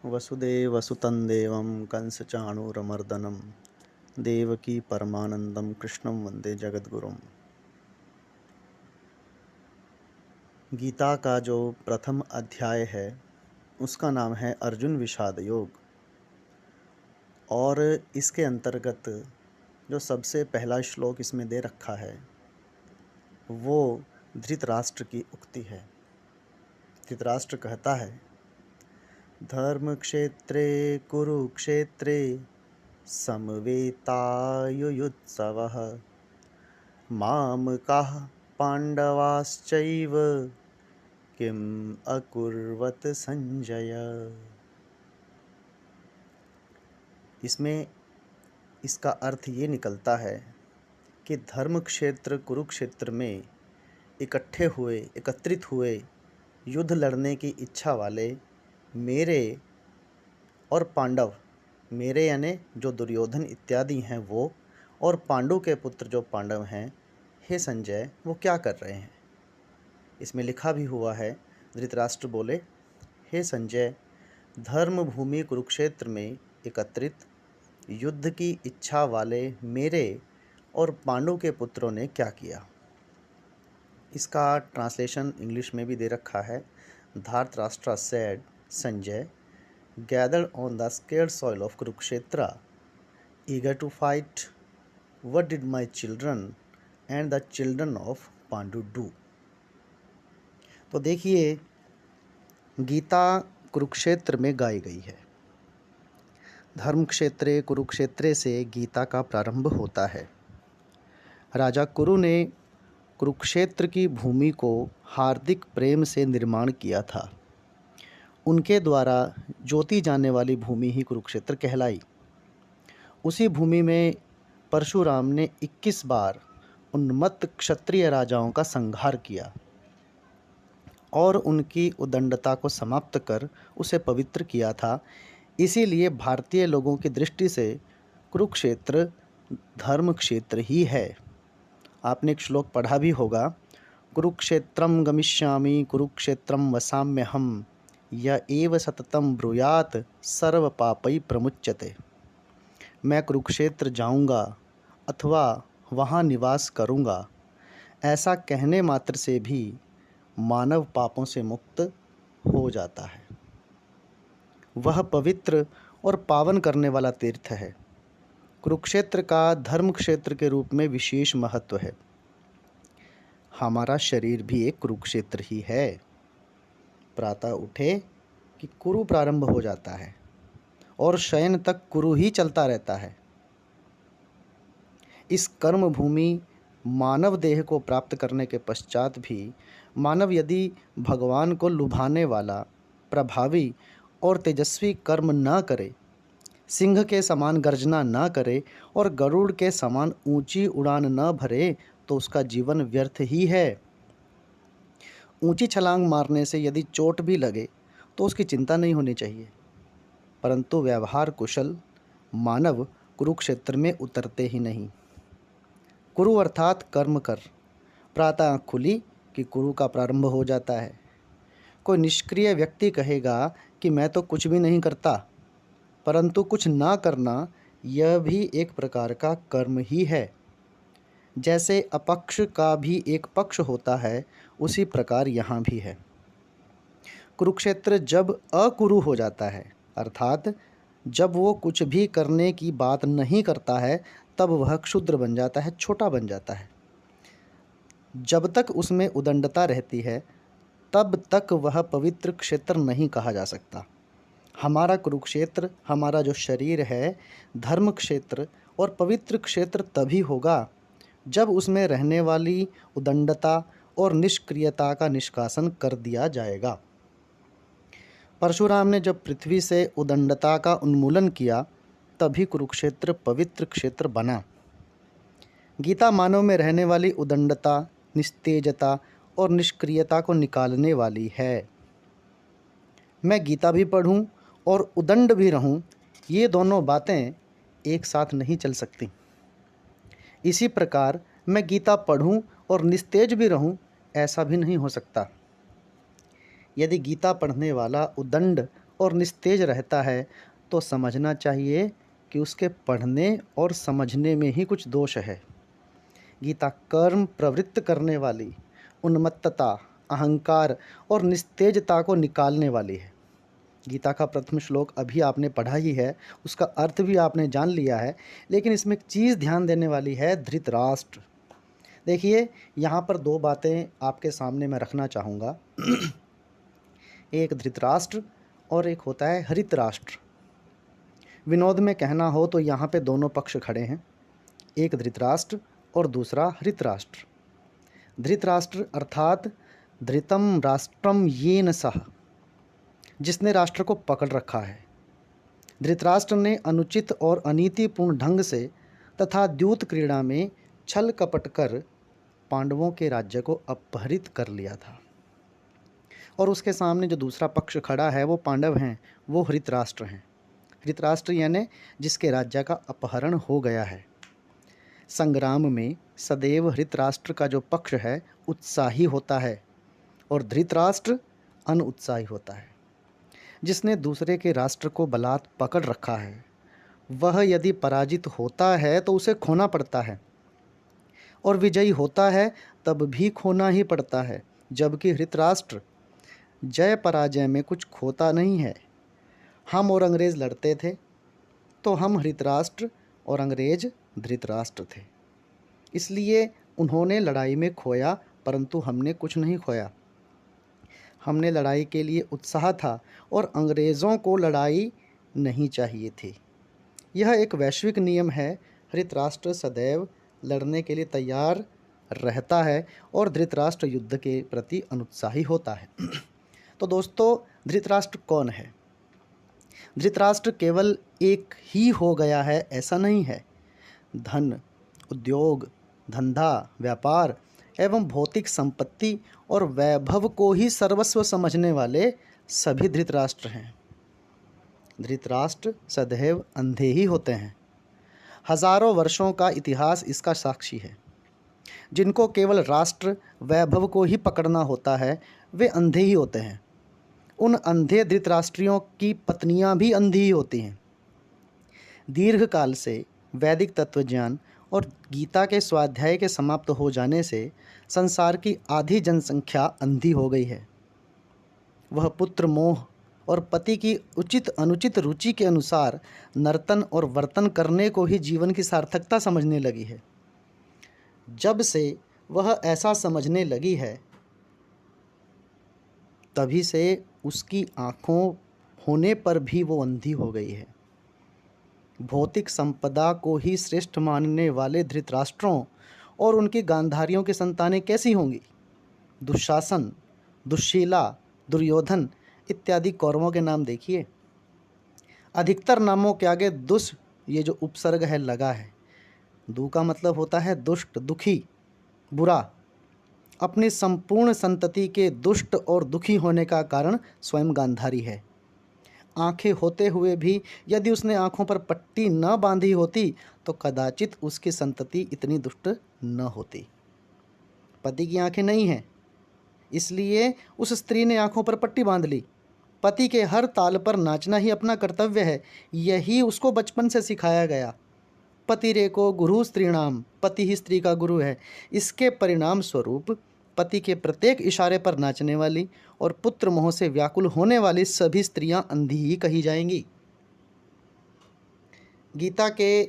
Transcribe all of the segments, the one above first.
वसुदेवसुतं देवं कंसचाणूरमर्दनं देवकी परमानंदं कृष्णं वंदे जगद्गुरुं। गीता का जो प्रथम अध्याय है उसका नाम है अर्जुन विषाद योग, और इसके अंतर्गत जो सबसे पहला श्लोक इसमें दे रखा है वो धृतराष्ट्र की उक्ति है। धृतराष्ट्र कहता है, धर्म क्षेत्रे कुरुक्षेत्रे समवेतायुयुत्सवः मामकाः पांडवाश्चैव किम अकुर्वत संजय। इसमें इसका अर्थ ये निकलता है कि धर्म क्षेत्र कुरुक्षेत्र में एकत्रित हुए युद्ध लड़ने की इच्छा वाले मेरे और पांडव, मेरे यानी जो दुर्योधन इत्यादि हैं वो, और पांडु के पुत्र जो पांडव हैं, हे संजय वो क्या कर रहे हैं। इसमें लिखा भी हुआ है, धृतराष्ट्र बोले, हे संजय, धर्म भूमि कुरुक्षेत्र में एकत्रित युद्ध की इच्छा वाले मेरे और पांडु के पुत्रों ने क्या किया। इसका ट्रांसलेशन इंग्लिश में भी दे रखा है। Dhritarashtra said, Sanjay gathered on the scared soil of Kurukshetra, eager to fight, what did my children and the children of Pandu do? तो देखिए, गीता कुरुक्षेत्र में गाई गई है। धर्म क्षेत्रे कुरुक्षेत्रे से गीता का प्रारंभ होता है। राजा कुरु ने कुरुक्षेत्र की भूमि को हार्दिक प्रेम से निर्माण किया था। उनके द्वारा जोती जाने वाली भूमि ही कुरुक्षेत्र कहलाई। उसी भूमि में परशुराम ने 21 बार उन्मत्त क्षत्रिय राजाओं का संहार किया और उनकी उदंडता को समाप्त कर उसे पवित्र किया था। इसीलिए भारतीय लोगों की दृष्टि से कुरुक्षेत्र धर्म क्षेत्र ही है। आपने एक श्लोक पढ़ा भी होगा, कुरुक्षेत्रम गमिष्यामि कुरुक्षेत्रम वसाम्यहम् य एव सततम ब्रूयात सर्व पापै प्रमुच्यते। मैं कुरुक्षेत्र जाऊंगा अथवा वहाँ निवास करूंगा, ऐसा कहने मात्र से भी मानव पापों से मुक्त हो जाता है। वह पवित्र और पावन करने वाला तीर्थ है। कुरुक्षेत्र का धर्म क्षेत्र के रूप में विशेष महत्व है। हमारा शरीर भी एक कुरुक्षेत्र ही है। प्रातः उठे कि कुरु प्रारंभ हो जाता है और शयन तक कुरु ही चलता रहता है। इस कर्म भूमि मानव देह को प्राप्त करने के पश्चात भी मानव यदि भगवान को लुभाने वाला प्रभावी और तेजस्वी कर्म न करे, सिंह के समान गर्जना न करे और गरुड़ के समान ऊंची उड़ान न भरे, तो उसका जीवन व्यर्थ ही है। ऊंची छलांग मारने से यदि चोट भी लगे तो उसकी चिंता नहीं होनी चाहिए, परंतु व्यवहार कुशल मानव कुरुक्षेत्र में उतरते ही नहीं। कुरु अर्थात कर्म कर। प्रातः आँख खुली कि कुरु का प्रारंभ हो जाता है। कोई निष्क्रिय व्यक्ति कहेगा कि मैं तो कुछ भी नहीं करता, परंतु कुछ ना करना यह भी एक प्रकार का कर्म ही है। जैसे अपक्ष का भी एक पक्ष होता है, उसी प्रकार यहाँ भी है। कुरुक्षेत्र जब अकुरु हो जाता है, अर्थात जब वो कुछ भी करने की बात नहीं करता है, तब वह क्षुद्र बन जाता है, छोटा बन जाता है। जब तक उसमें उदंडता रहती है तब तक वह पवित्र क्षेत्र नहीं कहा जा सकता। हमारा कुरुक्षेत्र, हमारा जो शरीर है, धर्म क्षेत्र और पवित्र क्षेत्र तभी होगा जब उसमें रहने वाली उदंडता और निष्क्रियता का निष्कासन कर दिया जाएगा। परशुराम ने जब पृथ्वी से उदंडता का उन्मूलन किया तभी कुरुक्षेत्र पवित्र क्षेत्र बना। गीता मानव में रहने वाली उदंडता, निस्तेजता और निष्क्रियता को निकालने वाली है। मैं गीता भी पढ़ूं और उदंड भी रहूं, ये दोनों बातें एक साथ नहीं चल सकती। इसी प्रकार मैं गीता पढ़ूं और निस्तेज भी रहूं, ऐसा भी नहीं हो सकता। यदि गीता पढ़ने वाला उदंड और निस्तेज रहता है तो समझना चाहिए कि उसके पढ़ने और समझने में ही कुछ दोष है। गीता कर्म प्रवृत्त करने वाली, उन्मत्तता, अहंकार और निस्तेजता को निकालने वाली है। गीता का प्रथम श्लोक अभी आपने पढ़ा ही है, उसका अर्थ भी आपने जान लिया है, लेकिन इसमें एक चीज़ ध्यान देने वाली है, धृतराष्ट्र। देखिए, यहाँ पर दो बातें आपके सामने मैं रखना चाहूँगा। एक धृतराष्ट्र और एक होता है हरितराष्ट्र। विनोद में कहना हो तो यहाँ पे दोनों पक्ष खड़े हैं, एक धृतराष्ट्र और दूसरा हरितराष्ट्र। धृतराष्ट्र अर्थात धृतम राष्ट्रम येन सह, जिसने राष्ट्र को पकड़ रखा है। धृतराष्ट्र ने अनुचित और अनीतिपूर्ण ढंग से तथा द्यूत क्रीड़ा में छल कपट कर पांडवों के राज्य को अपहरित कर लिया था। और उसके सामने जो दूसरा पक्ष खड़ा है वो पांडव हैं, वो हरितराष्ट्र हैं। हरितराष्ट्र यानी जिसके राज्य का अपहरण हो गया है। संग्राम में सदैव हरितराष्ट्र का जो पक्ष है उत्साही होता है और धृतराष्ट्र अनुत्साही होता है। जिसने दूसरे के राष्ट्र को बलात् पकड़ रखा है वह यदि पराजित होता है तो उसे खोना पड़ता है, और विजयी होता है तब भी खोना ही पड़ता है। जबकि हरितराष्ट्र जय पराजय में कुछ खोता नहीं है। हम और अंग्रेज़ लड़ते थे तो हम हरितराष्ट्र और अंग्रेज धृतराष्ट्र थे, इसलिए उन्होंने लड़ाई में खोया परंतु हमने कुछ नहीं खोया। हमने लड़ाई के लिए उत्साह था और अंग्रेज़ों को लड़ाई नहीं चाहिए थी। यह एक वैश्विक नियम है। हरितराष्ट्र सदैव लड़ने के लिए तैयार रहता है और धृतराष्ट्र युद्ध के प्रति अनुत्साही होता है। तो दोस्तों, धृतराष्ट्र कौन है? धृतराष्ट्र केवल एक ही हो गया है ऐसा नहीं है। धन, उद्योग, धंधा, व्यापार एवं भौतिक संपत्ति और वैभव को ही सर्वस्व समझने वाले सभी धृतराष्ट्र हैं। धृतराष्ट्र सदैव अंधे ही होते हैं। हजारों वर्षों का इतिहास इसका साक्षी है। जिनको केवल राष्ट्र वैभव को ही पकड़ना होता है वे अंधे ही होते हैं। उन अंधे धृतराष्ट्रियों की पत्नियां भी अंधी ही होती हैं। दीर्घ काल से वैदिक तत्वज्ञान और गीता के स्वाध्याय के समाप्त हो जाने से संसार की आधी जनसंख्या अंधी हो गई है। वह पुत्र मोह और पति की उचित अनुचित रुचि के अनुसार नर्तन और वर्तन करने को ही जीवन की सार्थकता समझने लगी है। जब से वह ऐसा समझने लगी है तभी से उसकी आँखों होने पर भी वो अंधी हो गई है। भौतिक संपदा को ही श्रेष्ठ मानने वाले धृतराष्ट्रों और उनकी गांधारियों की संतानें कैसी होंगी? दुशासन, दुशीला, दुर्योधन इत्यादि कौरवों के नाम देखिए। अधिकतर नामों के आगे दुष् ये जो उपसर्ग है लगा है। दु का मतलब होता है दुष्ट, दुखी, बुरा। अपनी संपूर्ण संतति के दुष्ट और दुखी होने का कारण स्वयं गांधारी है। आंखें होते हुए भी यदि उसने आंखों पर पट्टी न बांधी होती तो कदाचित उसकी संतति इतनी दुष्ट न होती। पति की आंखें नहीं हैं, इसलिए उस स्त्री ने आंखों पर पट्टी बांध ली। पति के हर ताल पर नाचना ही अपना कर्तव्य है, यही उसको बचपन से सिखाया गया। पति रेको गुरु स्त्रीणाम, पति ही स्त्री का गुरु है। इसके परिणाम स्वरूप पति के प्रत्येक इशारे पर नाचने वाली और पुत्र मोह से व्याकुल होने वाली सभी स्त्रियां अंधी ही कही जाएंगी। गीता के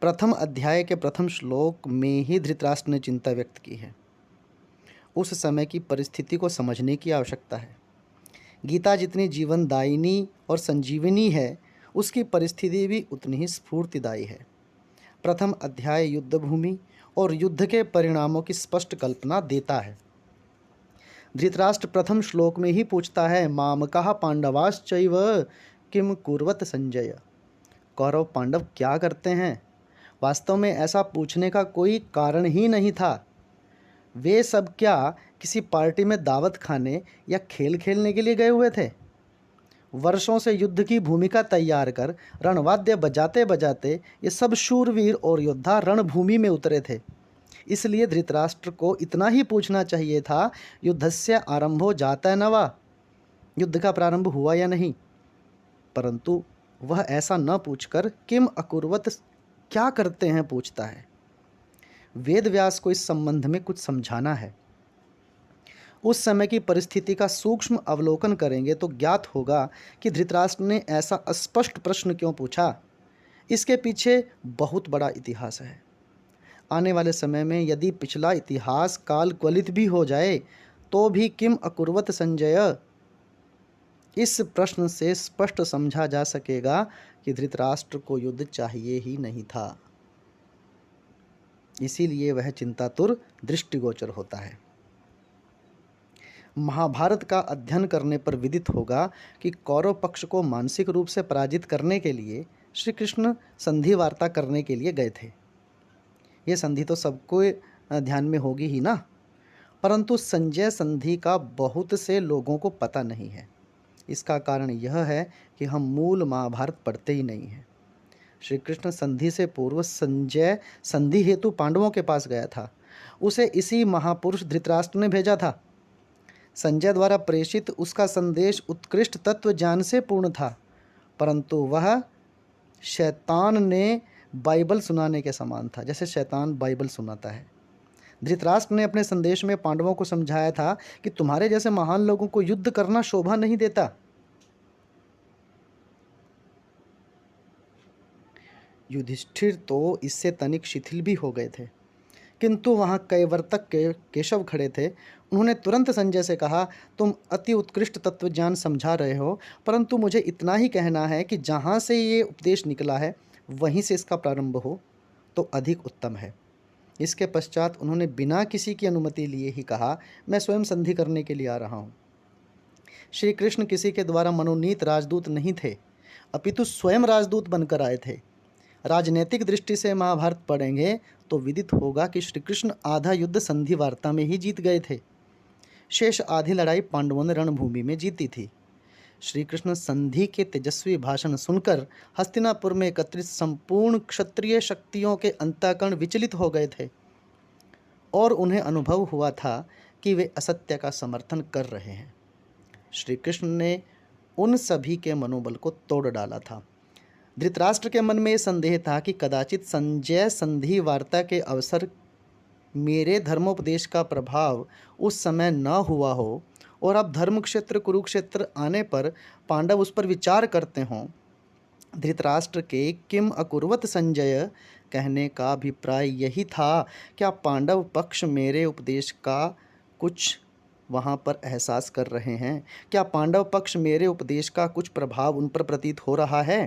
प्रथम अध्याय के प्रथम श्लोक में ही धृतराष्ट्र ने चिंता व्यक्त की है। उस समय की परिस्थिति को समझने की आवश्यकता है। गीता जितनी जीवनदायिनी और संजीवनी है, उसकी परिस्थिति भी उतनी ही स्फूर्तिदायी है। प्रथम अध्याय युद्ध भूमि और युद्ध के परिणामों की स्पष्ट कल्पना देता है। धृतराष्ट्र प्रथम श्लोक में ही पूछता है, मामकाः पांडवाश्चैव किम कुर्वत संजय। कौरव पांडव क्या करते हैं? वास्तव में ऐसा पूछने का कोई कारण ही नहीं था। वे सब क्या किसी पार्टी में दावत खाने या खेल खेलने के लिए गए हुए थे? वर्षों से युद्ध की भूमिका तैयार कर रणवाद्य बजाते बजाते ये सब शूरवीर और योद्धा रणभूमि में उतरे थे। इसलिए धृतराष्ट्र को इतना ही पूछना चाहिए था, युद्धस्य आरंभो जाता न वा। युद्ध का प्रारंभ हुआ या नहीं, परंतु वह ऐसा न पूछकर किम अकुर्वत, क्या करते हैं, पूछता है। वेद व्यास को इस संबंध में कुछ समझाना है। उस समय की परिस्थिति का सूक्ष्म अवलोकन करेंगे तो ज्ञात होगा कि धृतराष्ट्र ने ऐसा स्पष्ट प्रश्न क्यों पूछा। इसके पीछे बहुत बड़ा इतिहास है। आने वाले समय में यदि पिछला इतिहास काल गलित भी हो जाए तो भी किम अकुर्वत संजय, इस प्रश्न से स्पष्ट समझा जा सकेगा कि धृतराष्ट्र को युद्ध चाहिए ही नहीं था। इसीलिए वह चिंतातुर दृष्टिगोचर होता है। महाभारत का अध्ययन करने पर विदित होगा कि कौरव पक्ष को मानसिक रूप से पराजित करने के लिए श्री कृष्ण संधि वार्ता करने के लिए गए थे। ये संधि तो सबको ध्यान में होगी ही ना, परंतु संजय संधि का बहुत से लोगों को पता नहीं है। इसका कारण यह है कि हम मूल महाभारत पढ़ते ही नहीं हैं। श्री कृष्ण संधि से पूर्व संजय संधि हेतु पांडवों के पास गया था। उसे इसी महापुरुष धृतराष्ट्र ने भेजा था। संजय द्वारा प्रेषित उसका संदेश उत्कृष्ट तत्व ज्ञान से पूर्ण था, परंतु वह शैतान ने बाइबल सुनाने के समान था, जैसे शैतान बाइबल सुनाता है। धृतराष्ट्र ने अपने संदेश में पांडवों को समझाया था कि तुम्हारे जैसे महान लोगों को युद्ध करना शोभा नहीं देता। युधिष्ठिर तो इससे तनिक शिथिल भी हो गए थे, किंतु वहाँ कैवर्तक केशव खड़े थे। उन्होंने तुरंत संजय से कहा, तुम अति उत्कृष्ट तत्व ज्ञान समझा रहे हो, परंतु मुझे इतना ही कहना है कि जहाँ से ये उपदेश निकला है वहीं से इसका प्रारंभ हो तो अधिक उत्तम है। इसके पश्चात उन्होंने बिना किसी की अनुमति लिए ही कहा, मैं स्वयं संधि करने के लिए आ रहा हूँ। श्री कृष्ण किसी के द्वारा मनोनीत राजदूत नहीं थे, अपितु स्वयं राजदूत बनकर आए थे। राजनीतिक दृष्टि से महाभारत पढ़ेंगे तो विदित होगा कि श्री कृष्ण आधा युद्ध संधि वार्ता में ही जीत गए थे। शेष आधी लड़ाई पांडवों ने रणभूमि में जीती थी। श्री कृष्ण संधि के तेजस्वी भाषण सुनकर हस्तिनापुर में एकत्रित संपूर्ण क्षत्रिय शक्तियों के अंतःकरण विचलित हो गए थे और उन्हें अनुभव हुआ था कि वे असत्य का समर्थन कर रहे हैं। श्री कृष्ण ने उन सभी के मनोबल को तोड़ डाला था। धृतराष्ट्र के मन में यह संदेह था कि कदाचित संजय संधि वार्ता के अवसर मेरे धर्मोपदेश का प्रभाव उस समय न हुआ हो और अब धर्मक्षेत्र कुरुक्षेत्र आने पर पांडव उस पर विचार करते हों। धृतराष्ट्र के किम अकुर्वत संजय कहने का अभिप्राय यही था, क्या पांडव पक्ष मेरे उपदेश का कुछ वहाँ पर एहसास कर रहे हैं? क्या पांडव पक्ष मेरे उपदेश का कुछ प्रभाव उन पर प्रतीत हो रहा है?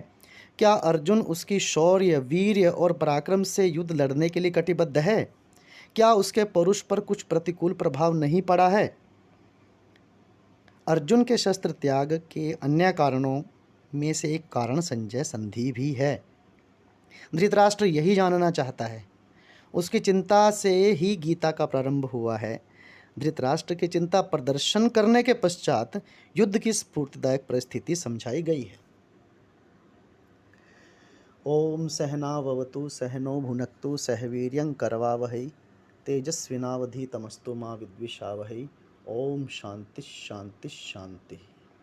क्या अर्जुन उसकी शौर्य, वीर्य और पराक्रम से युद्ध लड़ने के लिए कटिबद्ध है? क्या उसके पौरुष पर कुछ प्रतिकूल प्रभाव नहीं पड़ा है? अर्जुन के शस्त्र त्याग के अन्य कारणों में से एक कारण संजय संधि भी है। धृतराष्ट्र यही जानना चाहता है। उसकी चिंता से ही गीता का प्रारंभ हुआ है। धृतराष्ट्र की चिंता प्रदर्शन करने के पश्चात युद्ध की स्फूर्तिदायक परिस्थिति समझाई गई है। ओम सहनाववतु सहनो भुनक्तु सह वीर्यं करवावहै तेजस्विनावधीतमस्तु मा विद्विषावहै। ओम शांति शांति शांति।